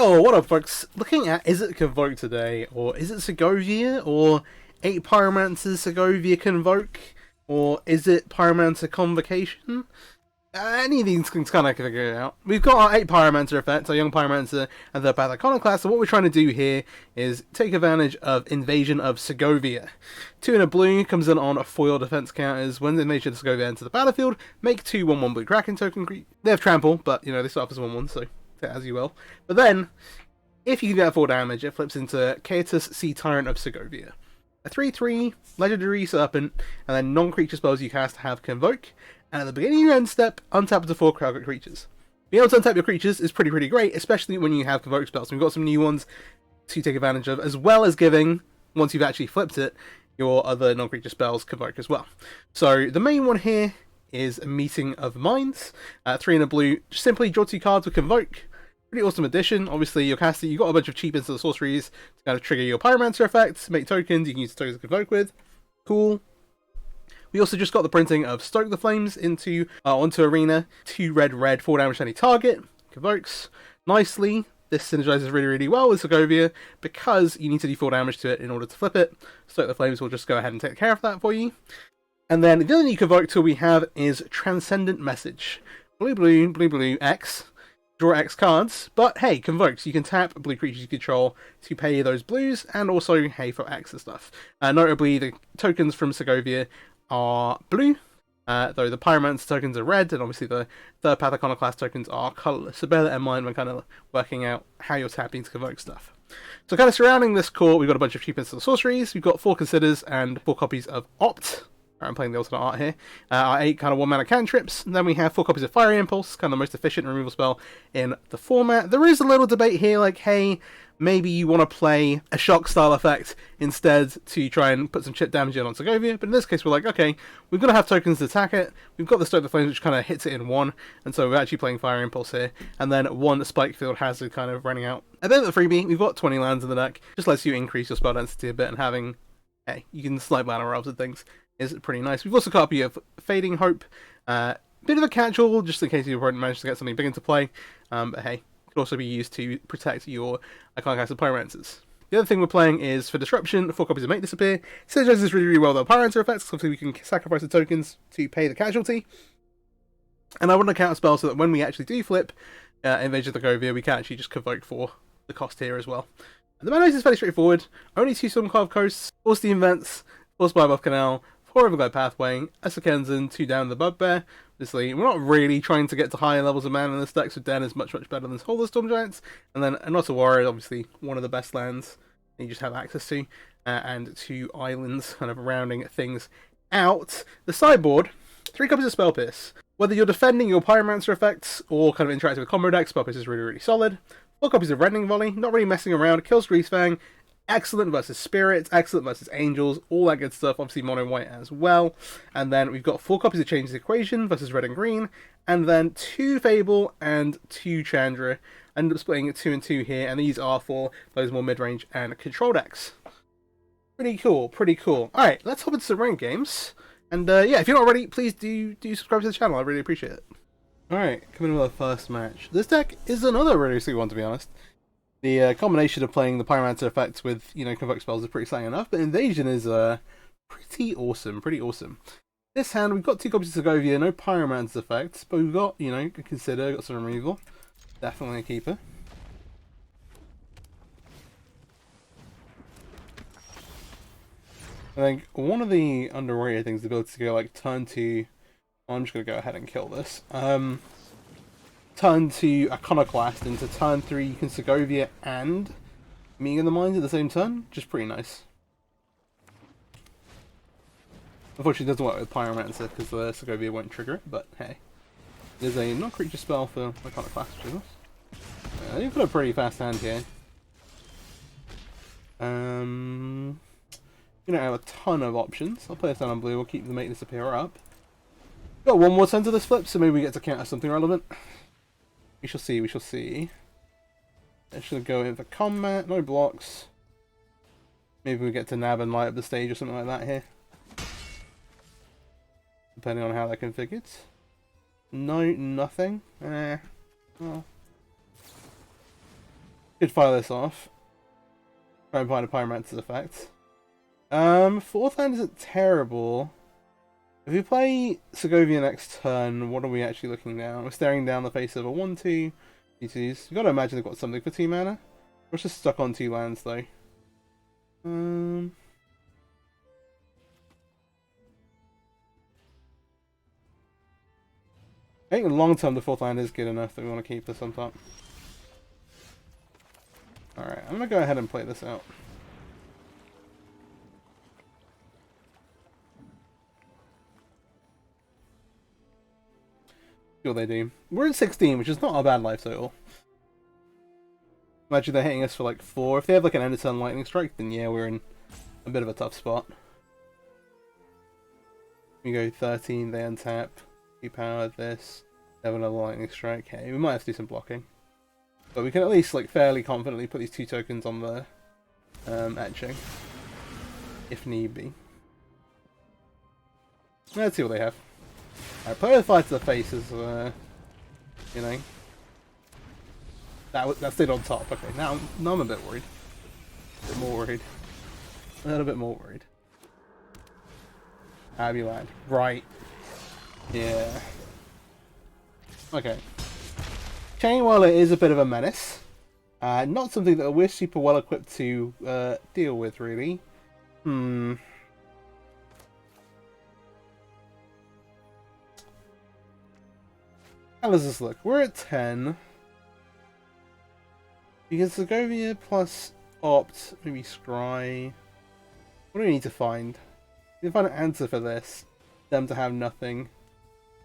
Yo, what up folks? Looking at Izzet Convoke today, or is it Segovia, or 8 Pyromancer Segovia Convoke, or is it Pyromancer Convocation? Any of these can kind of figure it out. We've got our 8 Pyromancer effects, our Young Pyromancer and the Path Iconoclast, so what we're trying to do here is take advantage of Invasion of Segovia. 2 in a blue, comes in on foil defense counters. When the Invasion of Segovia enter the battlefield, make 2 1/1 blue Kraken token. They have trample, but you know, they start off as 1/1, so as you will. But then, if you can get 4 damage, it flips into Caetus, Sea Tyrant of Segovia. A 3/3 Legendary Serpent, and then non-creature spells you cast have Convoke, and at the beginning of your end step, untap to 4 target creatures. Being able to untap your creatures is pretty great, especially when you have Convoke spells. So we've got some new ones to take advantage of, as well as giving, once you've actually flipped it, your other non-creature spells Convoke as well. So the main one here is a Meeting of Minds. 3 in a blue, just simply draw 2 cards with Convoke. Pretty awesome addition. Obviously, your caster, you've got a bunch of cheap instant sorceries to kind of trigger your Pyromancer effects, make tokens, you can use the tokens to Convoke with. Cool. We also just got the printing of Stoke the Flames onto Arena. 2 red, 4 damage to any target. Convokes nicely. This synergizes really well with Segovia because you need to do 4 damage to it in order to flip it. Stoke the Flames will just go ahead and take care of that for you. And then the other new Convoke tool we have is Transcendent Message. Blue, X. Draw X cards, but hey, Convokes, you can tap blue creatures you control to pay those blues, and also, hey, for X and stuff. Notably, the tokens from Segovia are blue, though the Pyromancer tokens are red, and obviously the Third Path Iconoclast tokens are colourless, so bear that in mind when kind of working out how you're tapping to Convoke stuff. So kind of surrounding this core, we've got a bunch of cheap instant sorceries, we've got 4 Considers and 4 copies of Opt. I'm playing the alternate art here. Our 8 kind of 1-mana cantrips. And then we have 4 copies of Fiery Impulse, kind of the most efficient removal spell in the format. There is a little debate here, like, hey, maybe you want to play a shock style effect instead to try and put some chip damage in on Segovia. But in this case, we're like, okay, we're going to have tokens to attack it. We've got the Stoke the Flames, which kind of hits it in 1. And so we're actually playing Fire Impulse here. And then 1 Spike Field Hazard kind of running out. And then the freebie, we've got 20 lands in the deck. Just lets you increase your spell density a bit, and having, hey, you can slide mana rolls and things is pretty nice. We've also got a copy of Fading Hope. Bit of a catch-all, just in case you haven't managed to get something big into play. But hey, it could also be used to protect your Iconoclast of Pyromancers. The other thing we're playing is, for Disruption, 4 copies of Make Disappear. Synergizes really well with the Pyromancer effects, because obviously we can sacrifice the tokens to pay the casualty. And I want to counter spell so that when we actually do flip Invasion of Segovia, we can actually just Convoke for the cost here as well. And the mana is fairly straightforward. Only 2 Stormcarved Coasts, 4 Steam Vents, 4 Spy Buff Canal, 4 Everglide Pathway, a Sekenzen, 2 down the Bugbear. Obviously, we're not really trying to get to higher levels of mana in this deck, so Den is much better than Hollow Storm Giants. And then Not a Warrior, obviously one of the best lands that you just have access to. And 2 islands, kind of rounding things out. The sideboard, 3 copies of Spell Pierce. Whether you're defending your Pyromancer effects or kind of interacting with combo decks, Spell Pierce is really solid. 4 copies of Rending Volley, not really messing around, kills Greasefang. Excellent versus Spirits, excellent versus Angels, all that good stuff, obviously mono white as well. And then we've got 4 copies of Change's Equation versus Red and Green, and then 2 Fable and 2 Chandra. I ended up splitting it 2 and 2 here, and these are for those more mid-range and control decks. Pretty cool. Alright, let's hop into some ranked games. And yeah, if you're not already, please do subscribe to the channel, I really appreciate it. Alright, coming with our first match. This deck is another really sweet one, to be honest. The combination of playing the Pyromancer effects with, you know, Convoke spells is pretty exciting enough, but Invasion is pretty awesome. This hand, we've got 2 copies of Segovia, no Pyromancer effects, but we've got, you know, Consider, got some removal. Definitely a keeper. I think one of the underrated things is the ability to go, like, turn to... I'm just going to go ahead and kill this. Turn 2 Iconoclast into turn 3 you can Segovia and Meeting of the Minds at the same turn. Just pretty nice. Unfortunately it doesn't work with Pyromancer because the Segovia won't trigger it, but hey. There's a non-creature spell for Iconoclast, which is nice. You've got a pretty fast hand here. You don't have a ton of options. I'll play this down on blue, we'll keep the Make Disappear up. Got one more turn to this flip, so maybe we get to counter something relevant. We shall see. I should go in for combat, no blocks. Maybe we get to nab and light up the stage or something like that here. Depending on how they're configured. No, nothing. Well. Could fire this off. Try and find a Pyromancer's effect. Fourth land isn't terrible. If we play Segovia next turn, what are we actually looking now? We're staring down the face of a 1-2 2/2s. You've got to imagine they've got something for 2 mana. We're just stuck on 2 lands though. I think long term the 4th land is good enough that we want to keep this on top. Alright, I'm going to go ahead and play this out. See what they do. We're at 16, which is not a bad life total. Imagine they're hitting us for like 4. If they have like an end of turn lightning strike, then yeah, we're in a bit of a tough spot. We go 13, they untap. We power this. Have another lightning strike. Okay, we might have to do some blocking. But we can at least like fairly confidently put these 2 tokens on the etching. If need be. Let's see what they have. Alright, play with fire to the face is, you know. That stayed on top. Okay, now I'm a bit worried. A bit more worried. A little bit more worried. Abbey land. Right. Yeah. Okay. Chain Whirler is a bit of a menace. Not something that we're super well equipped to deal with, really. How does this look? We're at 10. Because Segovia plus Opt, maybe Scry. What do we need to find? We need to find an answer for this. Them to have nothing.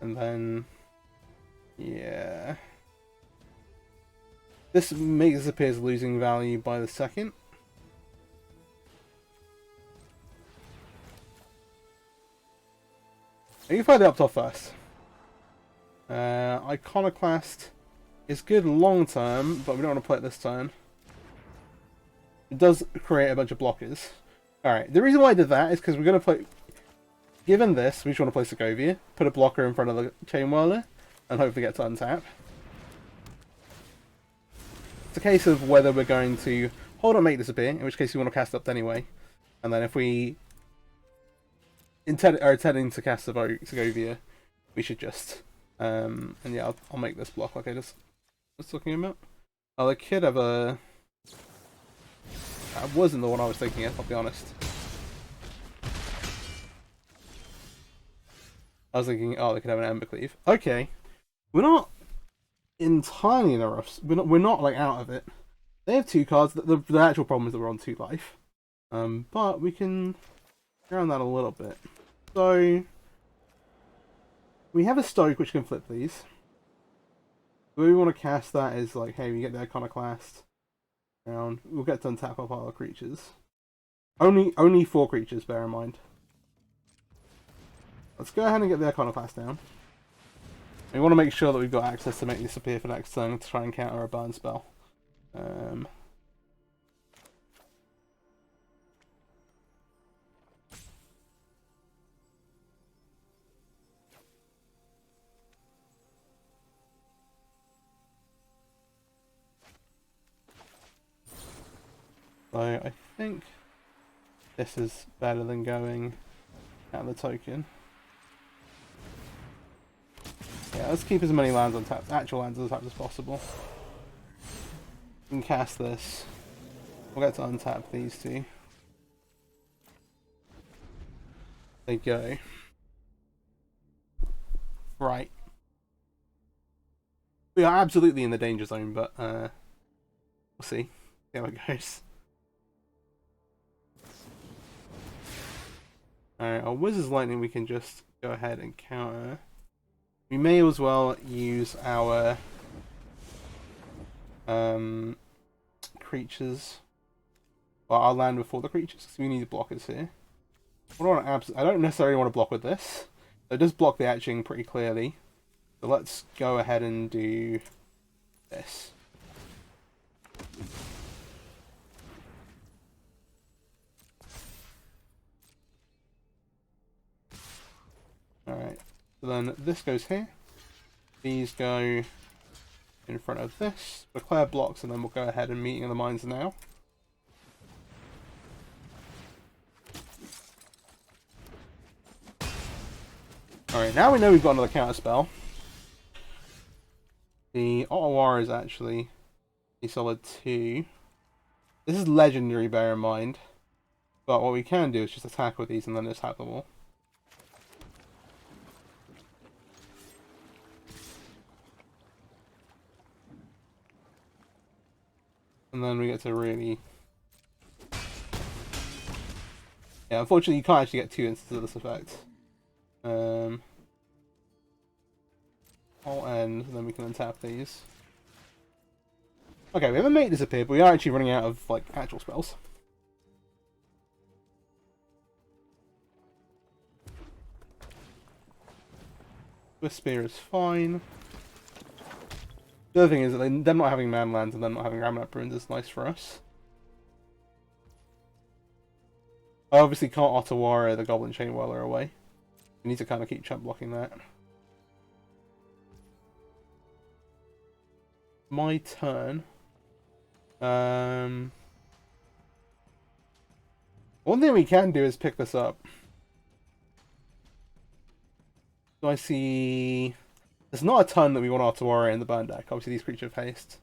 And then... yeah. This makes us appear as losing value by the second. You can find the Opt off first. Iconoclast is good long term, but we don't want to play it this turn. It does create a bunch of blockers. Alright, the reason why I did that is because we're going to play... given this, we just want to play Segovia, put a blocker in front of the Chain Whirler, and hopefully get to untap. It's a case of whether we're going to hold on, make disappear, in which case we want to cast up anyway. And then if we are intending to cast Segovia, we should just... and yeah, I'll make this block like I just was talking about. Oh, they could have a... that wasn't the one I was thinking of, I'll be honest. I was thinking, oh, they could have an Embercleave. Okay. We're not entirely in a rough... We're not like out of it. They have 2 cards. The actual problem is that we're on 2 life. But we can get around that a little bit. So... we have a Stoke which can flip these. The way we want to cast that is like, hey, we get the Iconoclast round. We'll get to untap up our creatures. Only 4 creatures, bear in mind. Let's go ahead and get the Iconoclast down. We want to make sure that we've got access to make this appear for next turn to try and counter a burn spell. So I think this is better than going out the token. Yeah, let's keep as many lands untapped, actual lands untapped as possible. We can cast this. We'll get to untap these 2. They go. Right. We are absolutely in the danger zone, but we'll see how it goes. Alright, our Wizard's Lightning we can just go ahead and counter. We may as well use our creatures, or our land before the creatures, because we need blockers here. I don't necessarily want to block with this. It does block the etching pretty clearly. So let's go ahead and do this. Alright, so then this goes here. These go in front of this. We'll clear blocks and then we'll go ahead and meeting of the minds now. Alright, now we know we've got another counter spell. The Ottawa is actually a solid 2. This is legendary, bear in mind. But what we can do is just attack with these and then just have them all. And then we get to really... Yeah, unfortunately you can't actually get 2 instances of this effect. I'll end, and then we can untap these. Okay, we have a mate disappear, but we are actually running out of, like, actual spells. This spear is fine. The other thing is that them not having manlands and them not having Ramanap runes is nice for us. I obviously can't Ottawara the Goblin Chain Whirler away. We need to kind of keep chump blocking that. My turn. One thing we can do is pick this up. So I see... There's not a ton that we want Ottawara in the burn deck. Obviously these creatures have haste.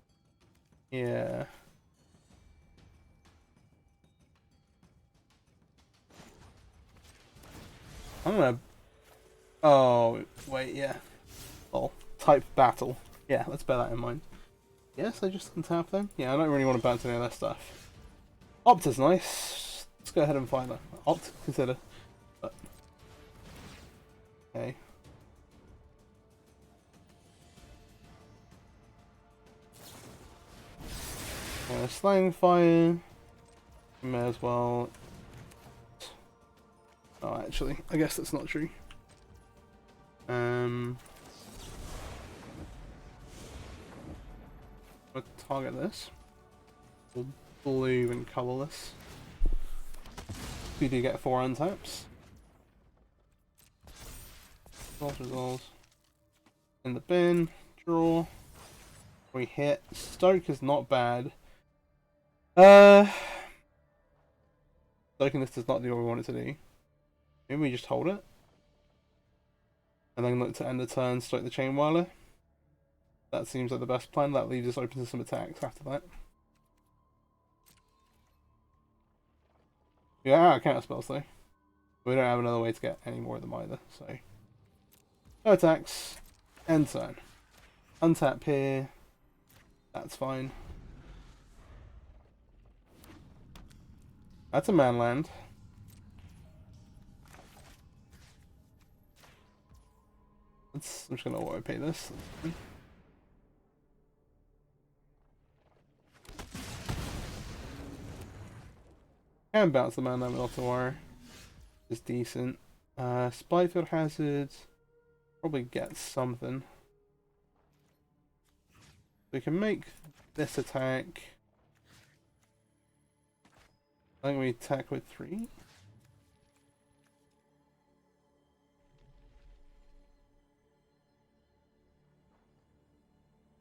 Yeah. I'm gonna... Oh, wait, yeah. Oh, type battle. Yeah, let's bear that in mind. Yes, I just untap them. Yeah, I don't really want to bounce any of that stuff. Opt is nice. Let's go ahead and find that. Opt, consider. But... Okay. Slaying Fire. May as well. Oh, actually, I guess that's not true. We'll target this. Blue and colourless. We do get 4 untaps. Resolves. In the bin. Draw. We hit. Stoke is not bad. Stoking this does not do what we want it to do. Maybe we just hold it. And then look to end the turn, stoke the Chain Whirler. That seems like the best plan. That leaves us open to some attacks after that. We are out of counter spells though. We don't have another way to get any more of them either, so. No attacks. End turn. Untap here. That's fine. That's a manland. I'm just gonna auto pay this. Can bounce the manland with Ottawara. Is decent. Spyfield Hazard probably gets something. We can make this attack. I think we attack with 3.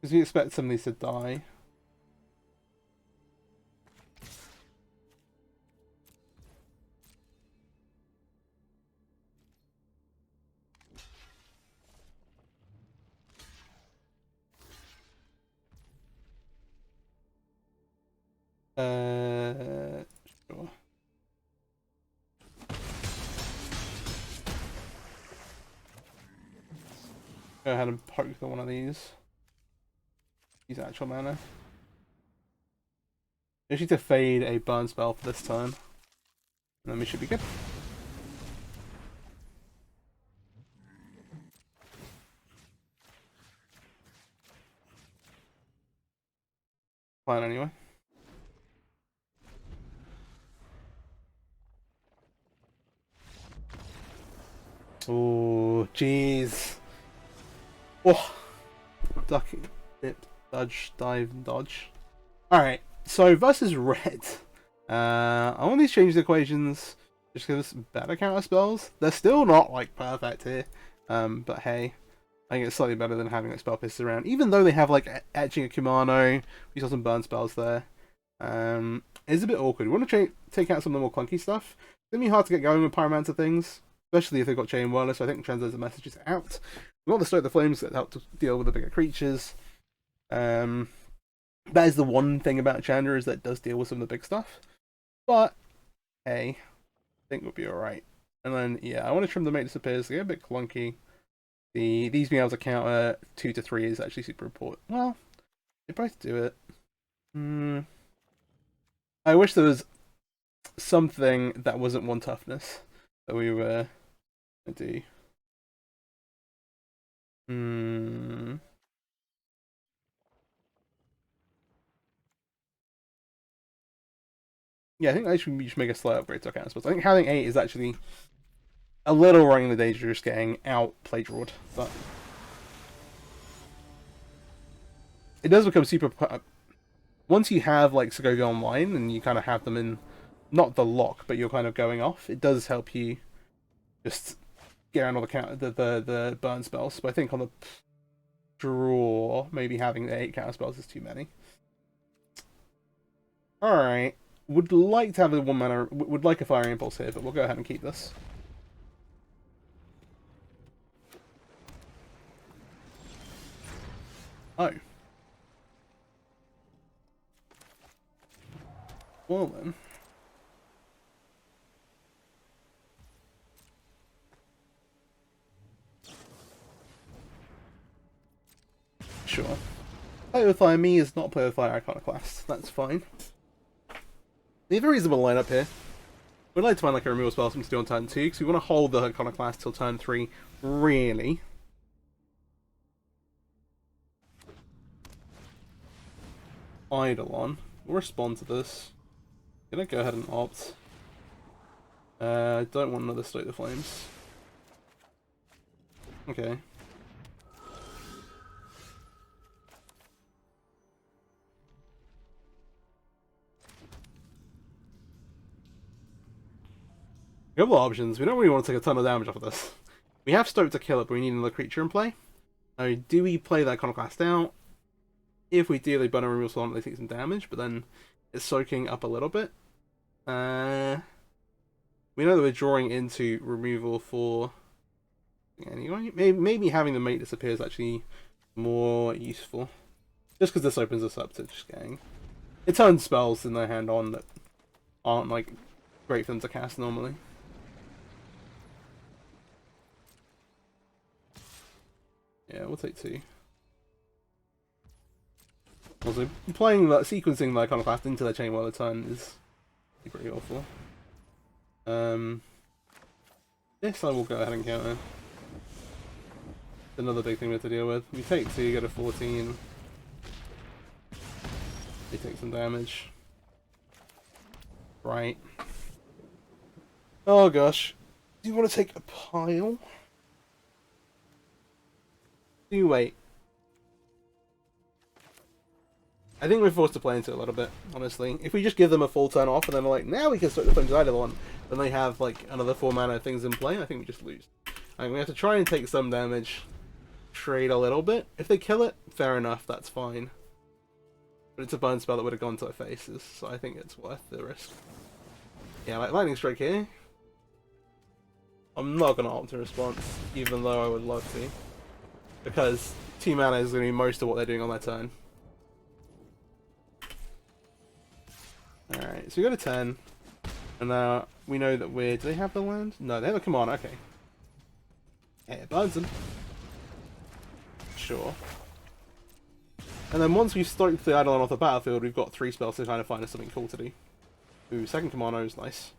Because we expect some of these to die. Sure. Go ahead and poke the one of these. Use actual mana. We need to fade a burn spell for this turn. And then we should be good. Fine anyway. Oh, jeez. Oh, ducking, dip, dodge, dive, and dodge. Alright, so versus red. I want these change the equations. Just give us better counter spells. They're still not like perfect here. But hey. I think it's slightly better than having like spell pieces around, even though they have like etching a Kumano. We saw some burn spells there. It's a bit awkward. We want to take out some of the more clunky stuff. It's gonna be hard to get going with Pyromancer things, especially if they've got Chain Whirler. So I think translate the messages out. We want to Stoke the Flames that help to deal with the bigger creatures. That is the one thing about Chandra, is that it does deal with some of the big stuff. But hey, I think we'll be alright. And then yeah, I want to trim the Mate Disappears. They get a bit clunky. These being able to counter 2 to 3 is actually super important. Well, they both do it. I wish there was something that wasn't 1 toughness that we were gonna do. Yeah, I think actually we should make a slight upgrade to our counter spells. I think having 8 is actually a little running the danger of just getting out play drawed, but it does become super. Once you have like Segovia online and you kind of have them in, not the lock, but you're kind of going off, it does help you just get around all the burn spells. But I think on the draw, maybe having the 8 counter spells is too many. Alright. Would like to have a 1 mana, would like a Fire Impulse here, but we'll go ahead and keep this. Oh. Well then. Sure. Play with Fire me is not play with Fire Iconoclast. That's fine. We have a reasonable lineup here. We'd like to find like a removal spell something to do on turn 2, because we want to hold the Iconoclast till turn 3, really. Eidolon. We'll respond to this. Gonna go ahead and opt. I don't want another Stoke the Flames. Okay. A couple of options. We don't really want to take a ton of damage off of this. We have Stoke to kill it, but we need another creature in play. Now, do we play that Iconoclast out? If we do, they burn a removal spell and they take some damage, but then it's soaking up a little bit. We know that we're drawing into removal for anyway. Maybe having the Mate Disappear is actually more useful. Just because this opens us up to just getting a ton of spells in their hand on that aren't like great for them to cast normally. Yeah, we'll take 2. Also, playing that, sequencing the Iconoclast into their Chain Whirler turn is pretty awful. This I will go ahead and counter. Another big thing we have to deal with. We take 2, go to 14. They take some damage. Right. Oh gosh. Do you want to take a pile? Do wait. I think we're forced to play into it a little bit, honestly. If we just give them a full turn off and then we're like, now we can start the Flames Eidolon, then they have like another 4 mana things in play, I think we just lose. I mean, we have to try and take some damage, trade a little bit. If they kill it, fair enough, that's fine. But it's a burn spell that would have gone to their faces, so I think it's worth the risk. Yeah, like Lightning Strike here. I'm not going to opt a response, even though I would love to. Because 2 mana is going to be most of what they're doing on their turn. Alright, so we go to 10. And now we know that we're... Do they have the land? No, they have a command, okay. Yeah, it burns them. Sure. And then once we've stoked the Eidolon off the battlefield, we've got 3 spells to kind of find us something cool to do. Ooh, second commando is nice.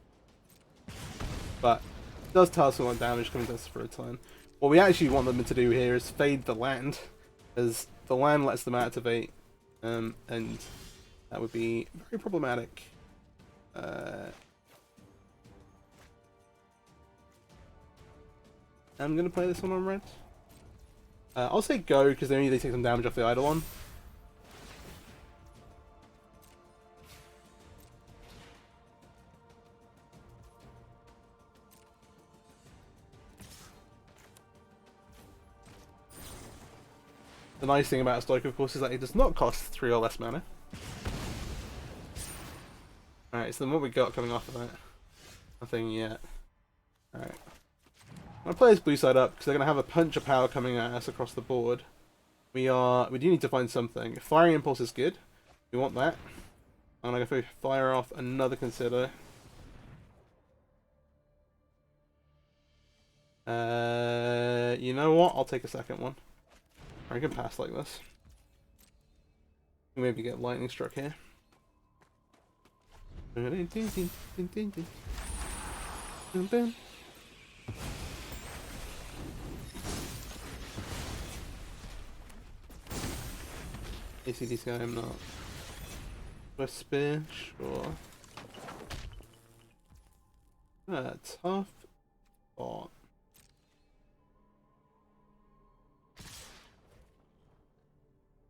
But it does tell us we want damage coming to us for a turn. What we actually want them to do here is fade the land, as the land lets them activate, and that would be very problematic. I'm going to play this one on red. I'll say go, because they take some damage off the Eidolon. The nice thing about Stoic, of course, is that it does not cost 3 or less mana. Alright, so then what we got coming off of that? Nothing yet. Alright. I'm going to play this blue side up, because they're going to have a punch of power coming at us across the board. We do need to find something. Firing Impulse is good. We want that. I'm going to go fire off another Consider. You know what? I'll take a second one. Or I can pass like this. Maybe get lightning struck here. You see this guy? I'm not. West Spear, sure. Tough spot.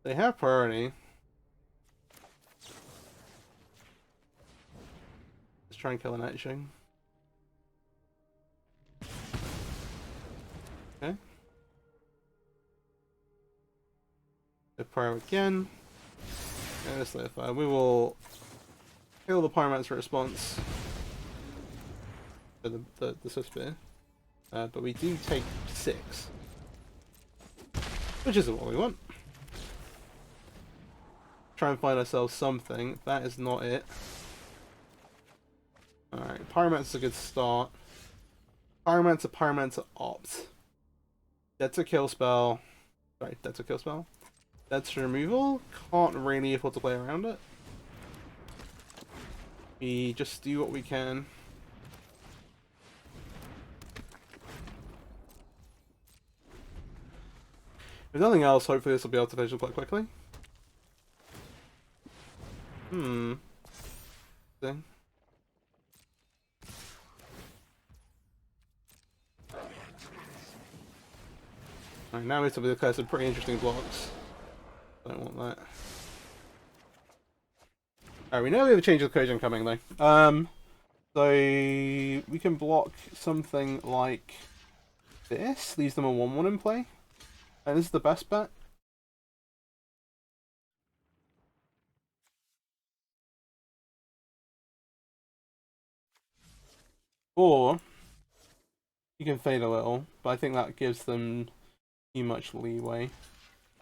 They have priority. Let's try and kill an etching. Okay. The Pyro again. And this fire. We will kill the Pyromancer response for the Swift Spear. But we do take 6. Which isn't what we want. Try and find ourselves something. That is not it. Alright, Pyromancer's a good start. Pyromancer opt. That's a kill spell. Sorry, that's a kill spell. That's removal. Can't really afford to play around it. We just do what we can. If nothing else, hopefully this will be able to finish quite quickly. Thing. Alright, now it's to be some pretty interesting blocks. Don't want that. Alright, we know we have a change of equation coming though. So we can block something like this, leaves them a 1/1 in play. And this is the best bet. Or you can fade a little, but I think that gives them too much leeway.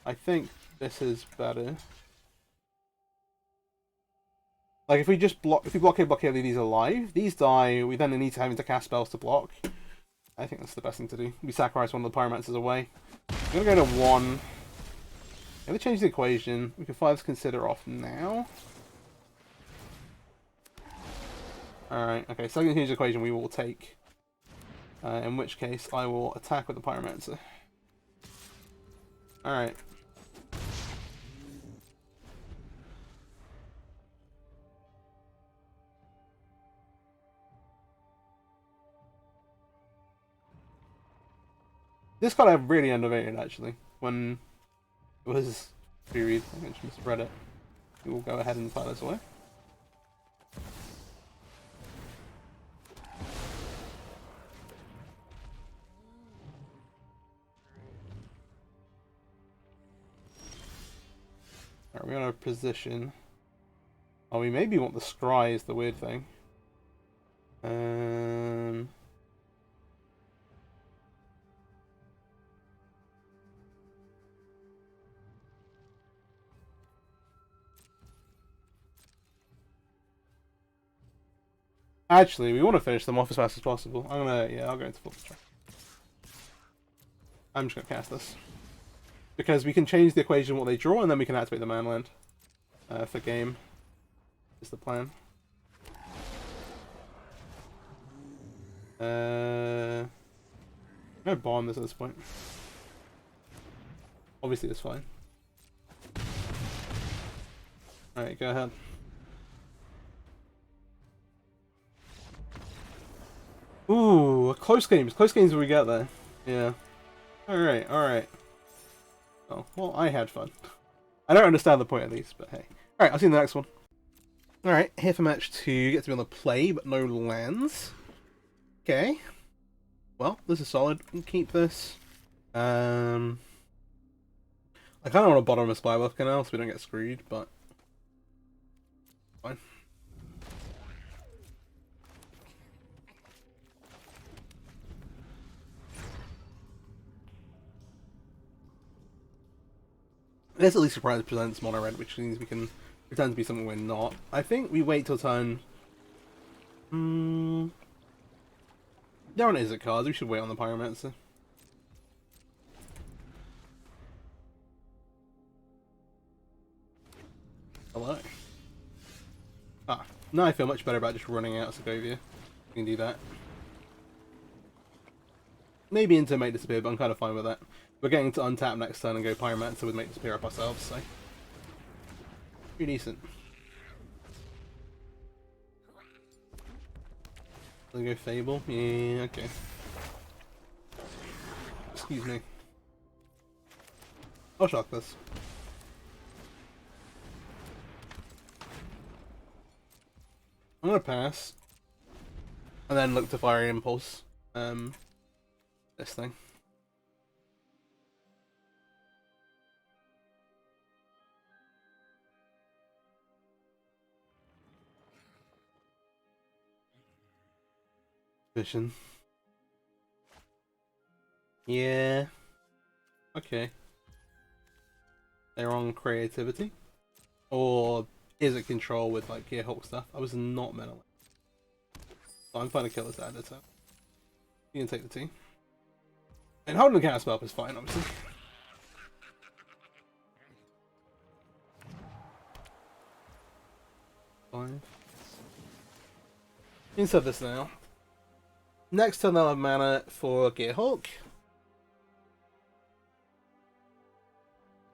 I think this is better. Like if we just block, if we block these alive, these die. We then need to having to cast spells to block. I think that's the best thing to do. We sacrifice one of the Pyromancers away. I'm gonna go to 1. I'm gonna change the equation. We can fire this Consider off now. Alright, okay, so I'm going to change the equation we will take. In which case, I will attack with the Pyromancer. Alright. This card I really underrated, actually, when it was period. I just misread it. We will go ahead and fire this away. Alright, we're in a position. Oh, we maybe want the scry is the weird thing. Actually, we want to finish them off as fast as possible. I'll go into full strike. I'm just gonna cast this. Because we can change the equation what they draw, and then we can activate the manland for game. Is the plan. I'm gonna bomb this at this point. Obviously, it's fine. Alright, go ahead. Ooh, close games. Close games we get there. Yeah. Alright, alright. Oh, well, I had fun. I don't understand the point of these, but hey. Alright, I'll see you in the next one. Alright, here for match 2. Get to be on the play, but no lands. Okay. Well, this is solid. We'll keep this. I kind of want to bottom a Spybluff Canal so we don't get screwed, but fine. I guess at least Surprise presents mono red, which means we can pretend to be something we're not. I think we wait till turn. There aren't Izzet cards. We should wait on the Pyromancer. Hello. Ah, now I feel much better about just running out of Segovia. We can do that. Maybe into Make Disappear, but I'm kind of fine with that. We're getting to untap next turn and go Pyromancer with Make Disappear up ourselves, so pretty decent. Let's go Fable. Yeah, okay. Excuse me. I'll shock this. I'm gonna pass. And then look to Fire Impulse. This thing. Vision. Yeah. Okay. They're on creativity? Or is it control with like Gearhulk stuff? I was not meddling. So I'm fine to kill this at a time. You can take the T. And holding the counter spell up is fine, obviously. Fine. Inside this now. Next turn they'll have mana for Gearhulk.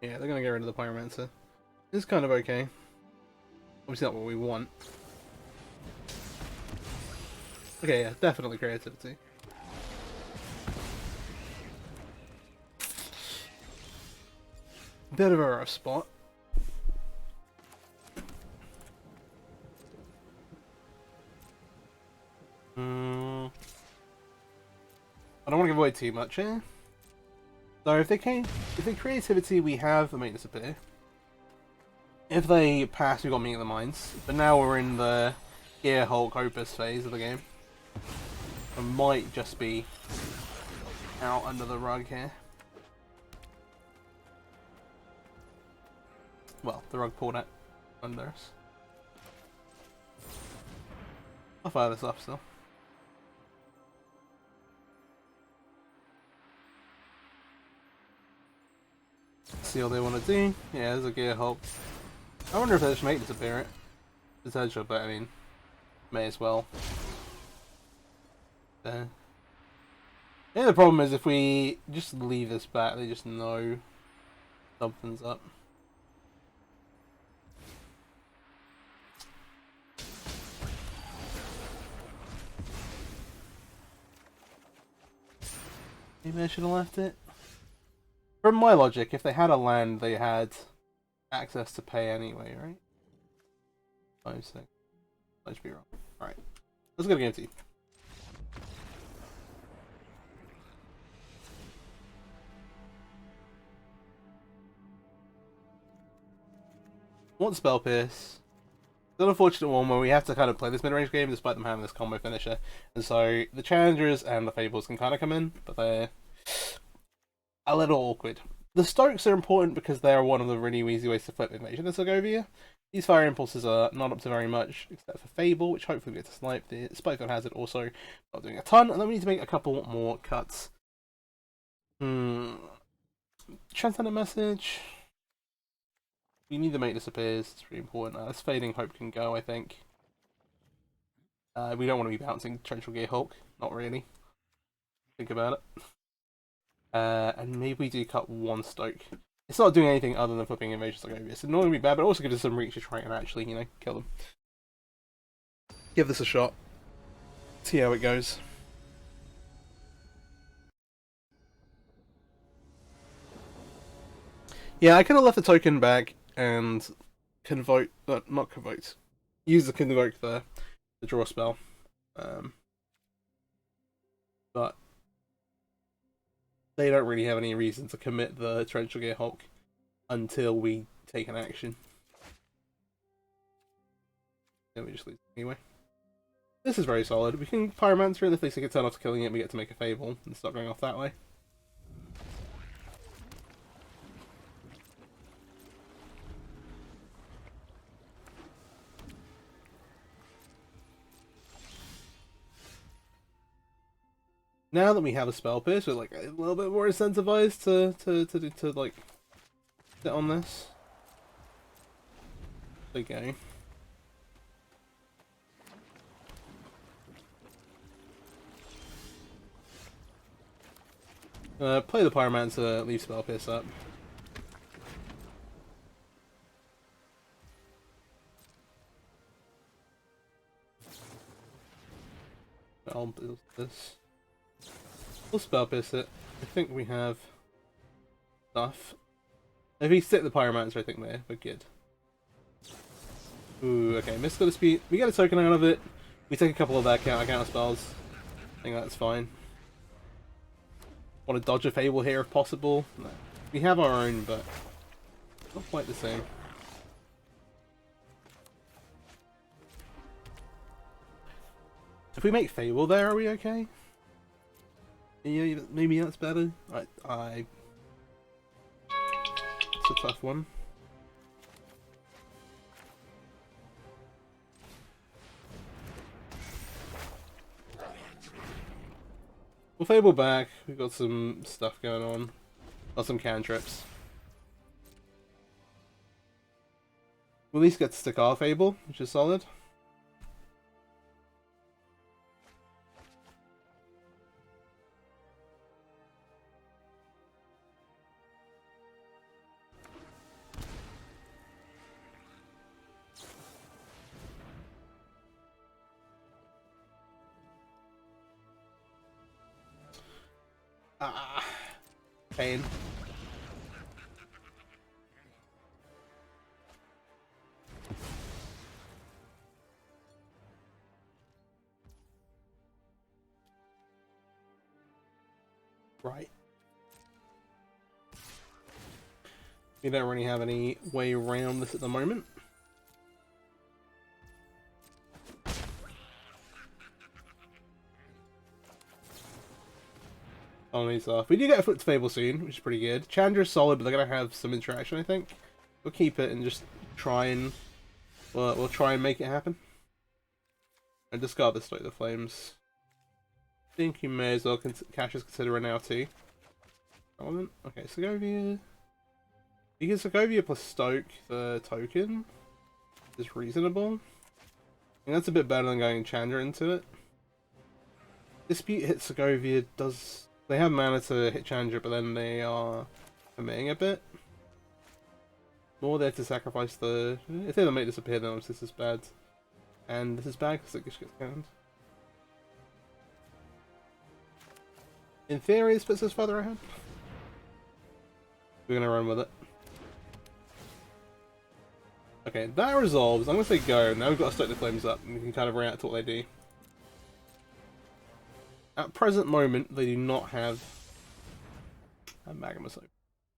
Yeah, they're gonna get rid of the Pyromancer. This is kind of okay. Obviously not what we want. Okay, yeah, definitely creativity. Bit of a rough spot. I don't want to give away too much here. So if they creativity, we have the Make Disappear. If they pass, we've got Meeting the Minds. But now we're in the Gearhulk Opus phase of the game. I might just be out under the rug here. Well, the rug pulled out under us. I'll fire this off still. See what they want to do. Yeah, there's a Gearhulk. I wonder if they just Make Disappear it. Potential, but I mean, may as well. Yeah, the problem is if we just leave this back, they just know something's up. Maybe I should have left it. From my logic, if they had a land, they had access to pay anyway, right? 5, 6. I should be wrong. Alright. Let's go to game 2. What Spell Pierce? It's an unfortunate one where we have to kind of play this mid-range game despite them having this combo finisher. And so the Challengers and the Fables can kind of come in, but they're a little awkward. The Stokes are important because they are one of the really easy ways to flip Invasion of Segovia. These Fire Impulses are not up to very much, except for Fable, which hopefully we get to snipe. The Spike Hazard also not doing a ton, and then we need to make a couple more cuts. Transcendent Message. We need to Make Disappears, it's pretty important. This Fading Hope can go, I think. We don't want to be bouncing Torrential Gearhulk, not really. Think about it. And maybe we do cut one Stoke. It's not doing anything other than flipping Invasion Segovia. It's not going to be bad, but it also gives us some reach to try and actually, you know, kill them. Give this a shot. See how it goes. Yeah, I kind of left the token back and Convoke, not Convoke. Use the Convoke there to draw a spell. But they don't really have any reason to commit the Torrential Gearhulk. until we take an action. Then we just lose anyway. This is very solid. We can Pyromancer, and if they can turn off to killing it, we get to make a Fable and start going off that way. Now that we have a Spell Pierce, we're like a little bit more incentivized to like sit on this. Okay. Play the Pyromancer, leave Spell Pierce up. I'll build this. We'll Spell Pierce it. I think we have enough. If we stick the Pyromancer, I think we're good. Ooh, okay, Mystical Dispute. We get a token out of it. We take a couple of their counter spells. I think that's fine. Want to dodge a Fable here if possible? No. We have our own, but not quite the same. If we make Fable there, are we okay? Yeah, maybe that's better. It's a tough one. We'll Fable back. We've got some stuff going on. Got some cantrips. We'll at least get to stick our Fable, which is solid. Pain. Right. We don't really have any way around this at the moment. Off. We do get a Foot to Fable soon, which is pretty good. Chandra's solid, but they're gonna have some interaction, I think. We'll keep it and just try and we'll try and make it happen. And discard this Stoke the Flames. I think you may as well Cash is consider now too. Element. Okay, Segovia. You get Segovia plus Stoke the token is reasonable. I think that's a bit better than going Chandra into it. Dispute hits Segovia does. They have mana to hit Chandra, but then they are committing a bit. More there to sacrifice the... If they don't make disappear, then this is bad. And this is bad because it just gets canned. In theory, this puts us further ahead. We're going to run with it. Okay, that resolves. I'm going to say go. Now we've got to Stoke the Flames up, and we can kind of react to what they do. At present moment, they do not have a Magma Soap.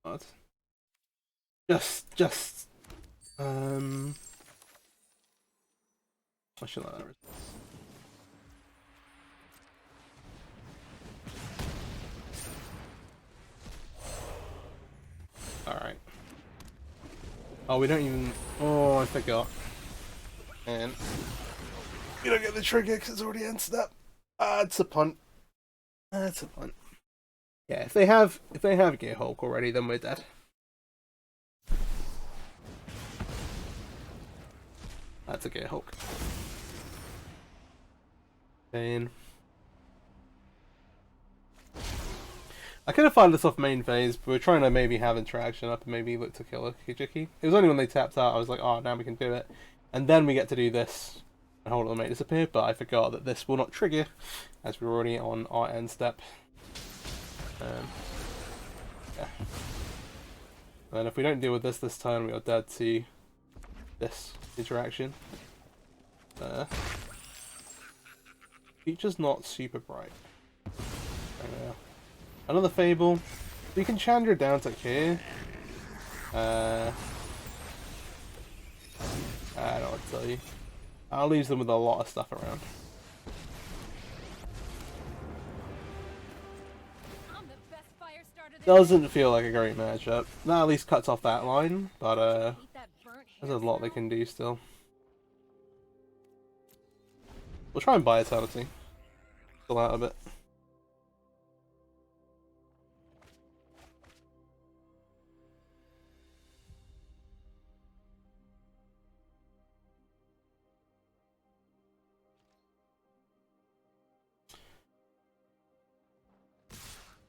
But I should let that response. Alright. Oh, we don't even... Oh, I forgot. And we don't get the trigger because it's already answered up. Ah, it's a punt. That's a punt. Yeah, if they have Gear Hulk already, then we're dead. That's a Gear Hulk. Pain. I could have fired this off main phase, but we're trying to maybe have interaction up and maybe look to kill a Kijiki. It was only when they tapped out I was like, oh, now we can do it. And then we get to do this and hold on to make disappear, but I forgot that this will not trigger as we're already on our end step. Yeah. And if we don't deal with this turn, we are dead to this interaction. Future's not super bright. Another Fable. We can Chandra down to here. I don't know what to tell you. I'll leave them with a lot of stuff around. Doesn't feel like a great matchup. That at least cuts off that line, but there's a lot they can do still. We'll try and buy Eternity. Still out of it.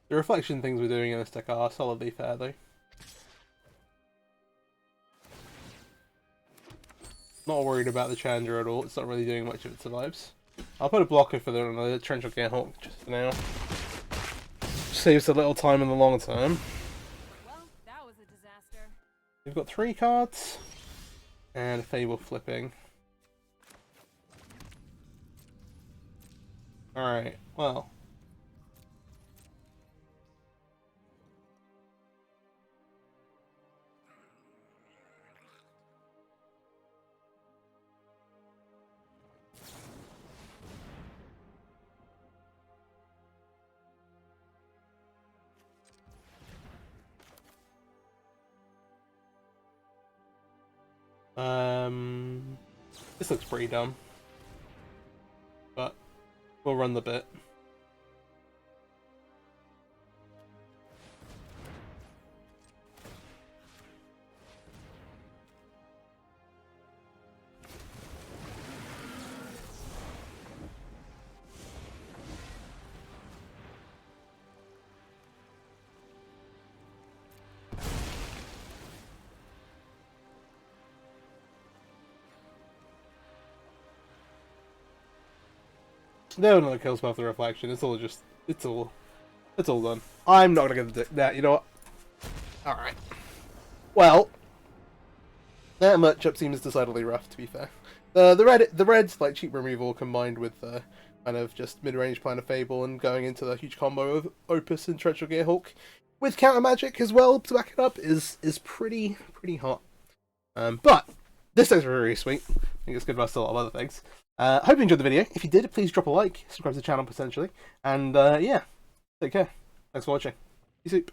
The reflection things we're doing in this deck are solidly fair though. Not worried about the Chandra at all, it's not really doing much if it survives. I'll put a blocker for the Torrential Gearhawk just for now. Saves a little time in the long term. Well, that was a disaster. We've got 3 cards and a Fable flipping. Alright, well. This looks pretty dumb, but we'll run the bit. There are no kills above the reflection. It's all done. I'm not gonna get that. You know what? All right. Well, that matchup seems decidedly rough. To be fair, the red's like cheap removal combined with kind of just mid-range Plan of Fable and going into the huge combo of Opus and Torrential Gearhawk with counter magic as well to back it up is pretty hot. But this deck's really sweet. I think it's good for us a lot of other things. Hope you enjoyed the video. If you did, please drop a like, subscribe to the channel potentially, and yeah, take care. Thanks for watching. Peace out.